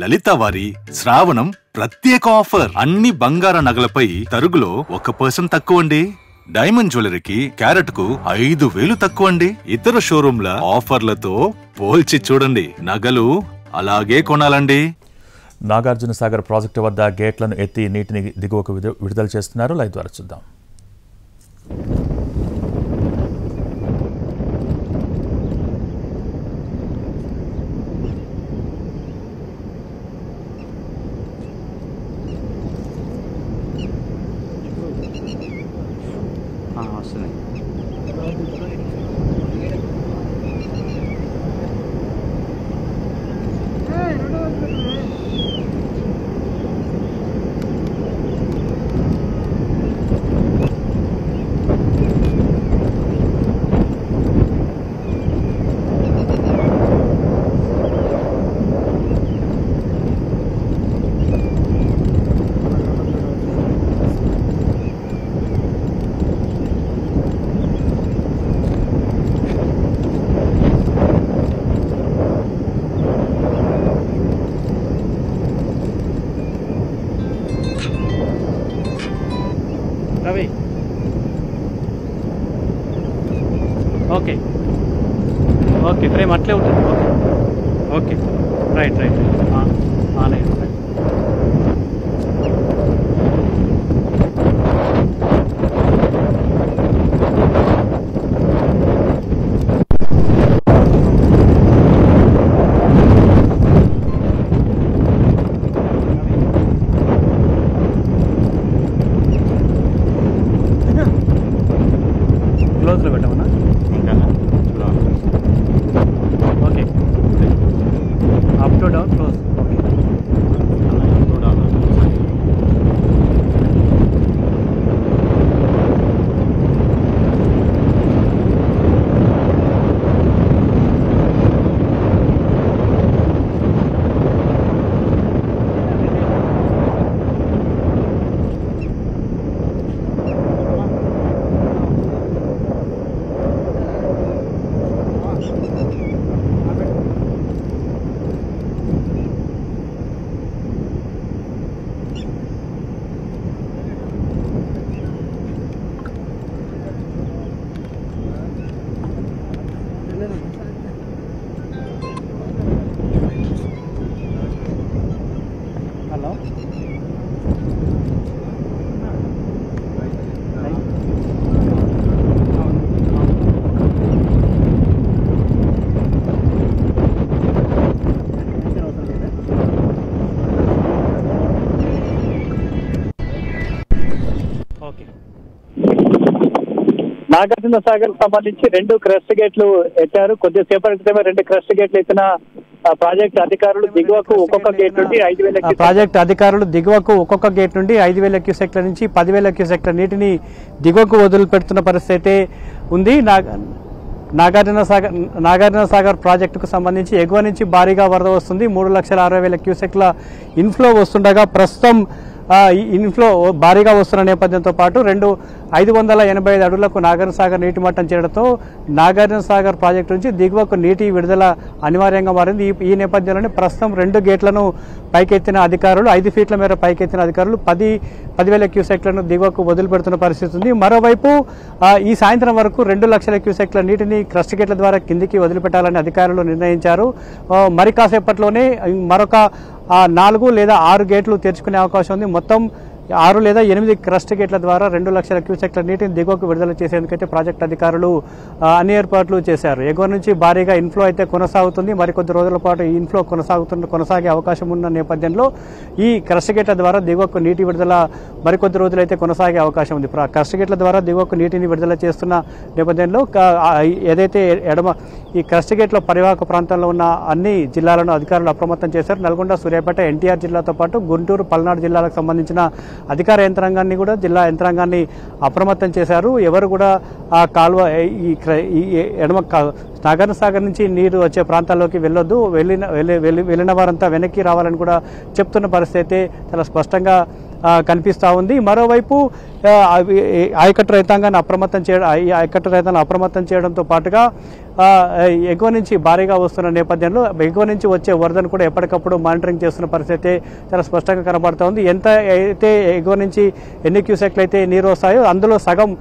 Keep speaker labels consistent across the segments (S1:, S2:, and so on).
S1: లలిత వారి శ్రావణం ప్రత్యేక ఆఫర్. అన్ని బంగార నగలపై తరుగులో 1% తక్కువండి. డైమండ్ జ్యువెలరీకి క్యారెట్ కు 5,000 తక్కువండి. ఇతర షోరూంల ఆఫర్లతో పోల్చి చూడండి. నగలు అలాగే కొనాలండి.
S2: నాగార్జున సాగర్ ప్రాజెక్టు వద్ద గేట్లను ఎత్తి నీటిని దిగువకు విడుదల చేస్తున్నారు. లైవ్ ద్వారా చూద్దాం.
S3: రవి ఓకే ఓకే ఫ్రేమ్ అట్లే ఉంటుంది. ఓకే రైట్ రైట్ ఆన్లైన్ క్లోజ్లో పెట్టమన్నా. Okay up to down close. Hello okay.
S4: Nagarjuna Sagar సంబంధించి 2 క్రస్ట్ గేట్లు ఎత్తారు. కొద్దిసేపటి క్రితమే 2 క్రస్ట్ గేట్లు ఎత్తిన ప్రాజెక్ట్ అధికారులు దిగువకు ఒక్కొక్క గేట్ నుండి 5,000
S3: ప్రాజెక్ట్ అధికారులు దిగువకు ఒక్కొక్క గేట్ నుండి 5,000 క్యూసెక్ల నుంచి 10,000 క్యూసెక్ల నీటిని దిగువకు వదిలిపెడుతున్న పరిస్థితి ఉంది. నాగార్జున సాగర్ ప్రాజెక్టుకు సంబంధించి ఎగువ నుంచి భారీగా వరద వస్తుంది. 3,60,000 క్యూసెక్ల ఇన్ఫ్లో వస్తుండగా ప్రస్తుతం ఇన్ఫ్లో భారీగా వస్తున్న నేపథ్యంతో పాటు 585 అడుగులకు నాగార్జున సాగర్ నీటి మట్టం చేరడంతో నాగార్జున సాగర్ ప్రాజెక్టు నుంచి దిగువకు నీటి విడుదల అనివార్యంగా మారింది. ఈ నేపథ్యంలోనే ప్రస్తుతం 2 గేట్లను పైకెత్తిన అధికారులు 5 ఫీట్ల మేర పైకెత్తిన అధికారులు 10,000 క్యూసెక్లను దిగువకు వదిలిపెడుతున్న పరిస్థితి ఉంది. మరోవైపు ఈ సాయంత్రం వరకు 2 లక్షల క్యూసెక్ల నీటిని క్రస్ట్ గేట్ల ద్వారా కిందికి వదిలిపెట్టాలని అధికారులు నిర్ణయించారు. మరి కాసేపట్లోనే మరొక 4 లేదా 6 గేట్లు తెరుచుకునే అవకాశం ఉంది. మొత్తం 6 లేదా 8 క్రస్ట్ గేట్ల ద్వారా 2 లక్షల క్యూసెక్ల నీటిని దిగువకు విడుదల చేసేందుకైతే ప్రాజెక్టు అధికారులు అన్ని ఏర్పాట్లు చేశారు. ఎగువ నుంచి భారీగా ఇన్ఫ్లో అయితే కొనసాగుతుంది. మరికొద్ది రోజుల పాటు ఈ ఇన్ఫ్లో కొనసాగే అవకాశం ఉన్న నేపథ్యంలో ఈ క్రస్ట్ గేట్ల ద్వారా దిగువకు నీటి విడుదల మరికొద్ది రోజులైతే కొనసాగే అవకాశం ఉంది. క్రస్ట్ గేట్ల ద్వారా దిగువకు నీటిని విడుదల చేస్తున్న నేపథ్యంలో ఏదైతే ఈ క్రస్ట్ గేట్ల పరివాహక ప్రాంతంలో ఉన్న అన్ని జిల్లాలను అధికారులు అప్రమత్తం చేశారు. నల్గొండ, సూర్యాపేట, ఎన్టీఆర్ జిల్లాతో పాటు గుంటూరు, పల్నాడు జిల్లాలకు సంబంధించిన అధికార యంత్రాంగాన్ని కూడా జిల్లా యంత్రాంగాన్ని అప్రమత్తం చేశారు. ఎవరు కూడా ఆ కాలువ ఎడమ నాగార్జున సాగర్ నుంచి నీరు వచ్చే ప్రాంతాల్లోకి వెళ్ళొద్దు, వెళ్ళిన వారంతా వెనక్కి రావాలని కూడా చెప్తున్న పరిస్థితి చాలా స్పష్టంగా కనిపిస్తూ ఉంది. మరోవైపు ఆయకట్టు రైతాంగాన్ని అప్రమత్తం చేయడంతో పాటుగా ఎగువ నుంచి భారీగా వస్తున్న నేపథ్యంలో ఎగువ నుంచి వచ్చే వరదను కూడా ఎప్పటికప్పుడు మానిటరింగ్ చేస్తున్న పరిస్థితి చాలా స్పష్టంగా కనబడుతూ ఉంది. ఎంత అయితే ఎగువ నుంచి ఎన్ని క్యూసెక్లు అయితే నీరు వస్తాయో అందులో సగం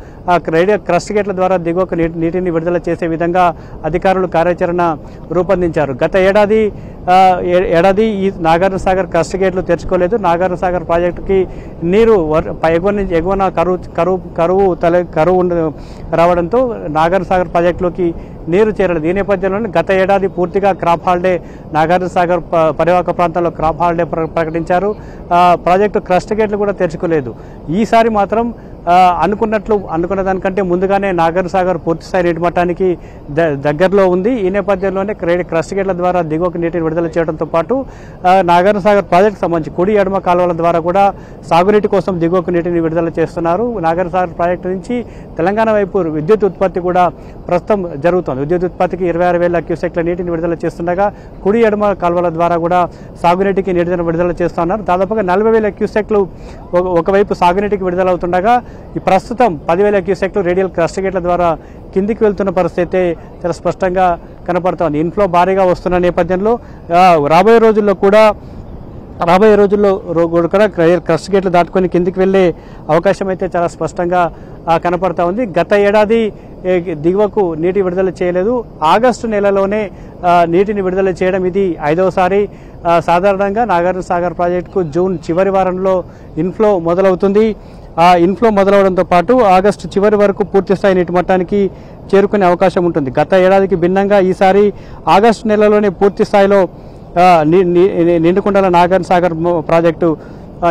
S3: క్రస్ట్ గేట్ల ద్వారా దిగువకు నీటిని విడుదల చేసే విధంగా అధికారులు కార్యాచరణ రూపొందించారు. గత ఏడాది ఈ నాగార్జున సాగర్ క్రస్ట్ గేట్లు తెరుచుకోలేదు. నాగార్జున సాగర్ ప్రాజెక్టుకి నీరు ఎగువన కరువు రావడంతో నాగార్జున సాగర్ ప్రాజెక్టులోకి నీరు చేరలేదు. ఈ నేపథ్యంలో గత ఏడాది పూర్తిగా క్రాప్ హాలిడే నాగార్జున సాగర్ పరివాహక ప్రాంతాల్లో క్రాప్ హాలిడే ప్రకటించారు. ప్రాజెక్టు క్రస్ట్ గేట్లు కూడా తెరుచుకోలేదు. ఈసారి మాత్రం అనుకున్న దానికంటే ముందుగానే నాగార్జున సాగర్ పూర్తిస్థాయి నీటి మట్టానికి దగ్గరలో ఉంది. ఈ నేపథ్యంలోనే క్రస్ట్ గేట్ల ద్వారా దిగువకు నీటిని విడుదల చేయడంతో పాటు నాగార్జున సాగర్ ప్రాజెక్టు సంబంధించి కుడి ఎడమ కాలువల ద్వారా కూడా సాగునీటి కోసం దిగువకు నీటిని విడుదల చేస్తున్నారు. నాగార్జున సాగర్ ప్రాజెక్టు నుంచి తెలంగాణ వైపు విద్యుత్ ఉత్పత్తి కూడా ప్రస్తుతం జరుగుతుంది. విద్యుత్ ఉత్పత్తికి 26,000 క్యూసెక్ల నీటిని విడుదల చేస్తుండగా కుడి ఎడమ కాలువల ద్వారా కూడా సాగునీటికి నీటిని విడుదల చేస్తున్నారు. దాదాపుగా 40,000 క్యూసెక్లు ఒకవైపు సాగునీటికి విడుదలవుతుండగా ఈ ప్రస్తుతం 10,000 క్యూసెక్లు రేడియల్ క్రస్ట్ గేట్ల ద్వారా కిందికి వెళ్తున్న పరిస్థితి చాలా స్పష్టంగా కనపడుతోంది. ఇన్ఫ్లో భారీగా వస్తున్న నేపథ్యంలో రాబోయే రోజుల్లో కూడా క్రస్ట్ గేట్లు దాటుకొని కిందికి వెళ్ళే అవకాశం అయితే చాలా స్పష్టంగా కనపడతా ఉంది. గత ఏడాది దిగువకు నీటి విడుదల చేయలేదు. ఆగస్టు నెలలోనే నీటిని విడుదల చేయడం ఇది 5వసారి. సాధారణంగా నాగార్జున సాగర్ ప్రాజెక్టుకు జూన్ చివరి వారంలో ఇన్ఫ్లో మొదలవుతుంది. ఇన్ఫ్లో మొదలవడంతో పాటు ఆగస్టు చివరి వరకు పూర్తిస్థాయి నీటి మట్టానికి చేరుకునే అవకాశం ఉంటుంది. గత ఏడాదికి భిన్నంగా ఈసారి ఆగస్టు నెలలోనే పూర్తి స్థాయిలో నిండుకుండల నాగార్జున సాగర్ ప్రాజెక్టు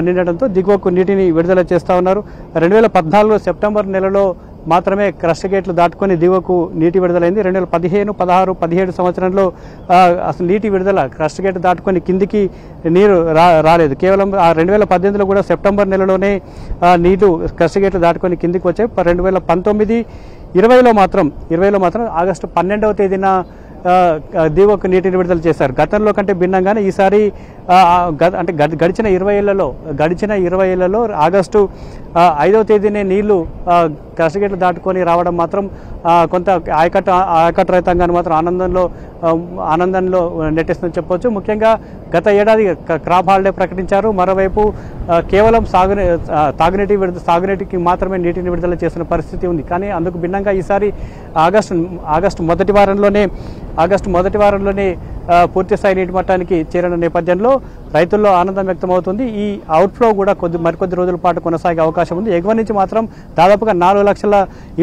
S3: నిండడంతో దిగువకు నీటిని విడుదల చేస్తూ ఉన్నారు. 2014 సెప్టెంబర్ నెలలో మాత్రమే క్రస్ట్ గేట్లు దాటుకొని దిగువకు నీటి విడుదలైంది. 2015, 16, 17 సంవత్సరంలో అసలు నీటి విడుదల క్రస్ట్ గేట్ దాటుకొని కిందికి నీరు రాలేదు. కేవలం 2018లో కూడా సెప్టెంబర్ నెలలోనే నీరు క్రస్ట్ గేట్లు దాటుకొని కిందికి వచ్చాయి. 2019, 20లో మాత్రం ఆగస్టు 12వ తేదీన దిగువకు నీటిని విడుదల చేశారు. గతంలో కంటే భిన్నంగానే ఈసారి అంటే గడిచిన 20 ఏళ్లలో ఆగస్టు 5వ తేదీనే నీళ్లు క్రస్ట్ గేట్లు దాటుకొని రావడం మాత్రం కొంత ఆయకట్టు రైతాంగాన్ని మాత్రం ఆనందంలో నెట్టేస్తుందని చెప్పవచ్చు. ముఖ్యంగా గత ఏడాది క్రాప్ హాలిడే ప్రకటించారు. మరోవైపు కేవలం సాగునీటికి మాత్రమే నీటిని విడుదల చేసిన పరిస్థితి ఉంది. కానీ అందుకు భిన్నంగా ఈసారి ఆగస్టు మొదటి వారంలోనే పూర్తిస్థాయి నీటి మట్టానికి చేరిన నేపథ్యంలో రైతుల్లో ఆనందం వ్యక్తమవుతుంది. ఈ అవుట్ఫ్లో కూడా మరికొద్ది రోజుల పాటు కొనసాగే అవకాశం ఉంది. ఎగువ నుంచి మాత్రం దాదాపుగా 4 లక్షల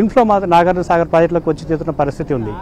S3: ఇన్ఫ్లో మాత్రం నాగార్జున సాగర్ ప్రాజెక్టులకు వచ్చి చేస్తున్న పరిస్థితి ఉంది.